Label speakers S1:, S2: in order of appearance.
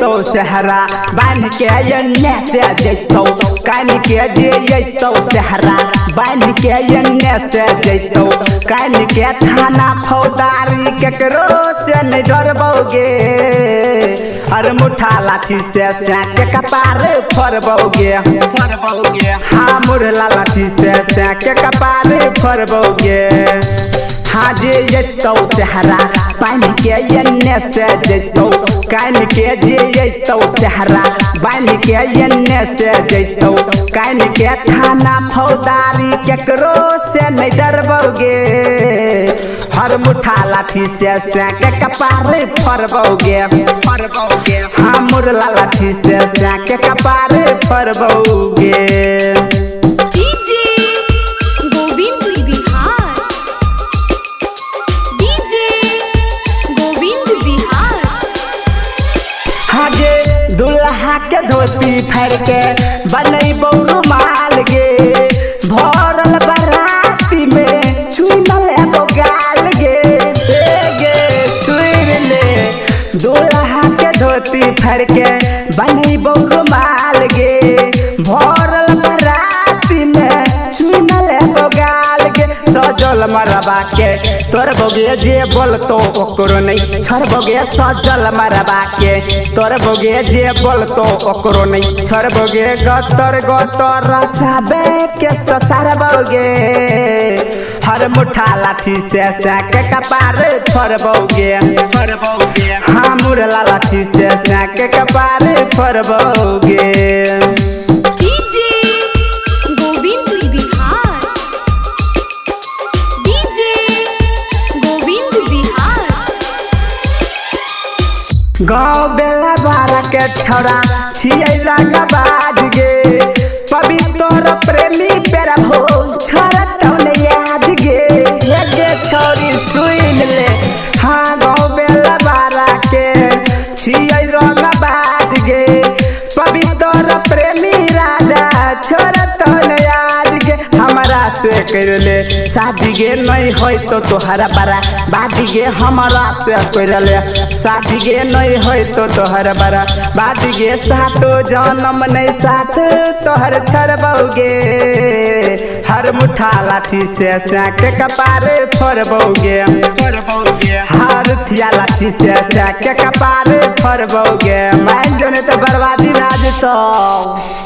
S1: जैतो सहरा बांध के एन्ने से जैतो कान के जे जैतो सहरा बांध के एन्ने से जैतो कान के थाना फौदारी केकरो से नहीं डरबोगे अरे मुठा लाठी से के कपार फरबोगे हाँ मुरला लाठी से के कपार फरबोगे हाँ जे जैतो सहरा बांध के एन्ने से जैतो कान के जे जैतो सहरा बांध के एन्ने से जैतो कान के थाना फौदारी केकरो से नहीं डरबोगे हर मुठा लाठी से के कपार फरबोगे हाँ मुरला लाठी से के कपार फरबोगे। दुल्हा के धोती फर के बनई बौरू माल गे भरल बराती में चुनल एगो गाल गे सुन ले दुल्हा के धोती फर के बनई बौरू माल गे भरल बराती में चुनल एगो गाल गे सजल मरबा के तोर बोगे जे बोलतो ओकरो नहीं छरबोगे सजल मरबा के तोर बोगे जे बोलतो ओकरो नहीं छरबोगे गतर रसाबे के ससरबोगे हर मुठा लाठी से के कपार फरबोगे हाँ मुरला लाठी से के कपार फरबोगे। गाँव बेला बारा के छोरा छियै रंगबाज गे पवित्र प्रेमी पेरा भोल छोरा तौने याद गे छोरी सुन ले हाँ गाँव बेला बारा के छियै रंगबाज गे पवित्र प्रेमी राजा छोरा तौने याद गे हमरा से कर ले शादी गे नहीं होई तो तोहरा बड़ा बादी गे हमरा से कर ले शादी गे नहीं होई तो तोहर बड़ा बादी गे सातो जन्म नहीं साथ तोहर छरबोगे हर मुठा लाठी से के कपार फरबोगे हर थिया लाठी से के कपार फरबोगे मान जो नहीं तो बर्बादी राज तो।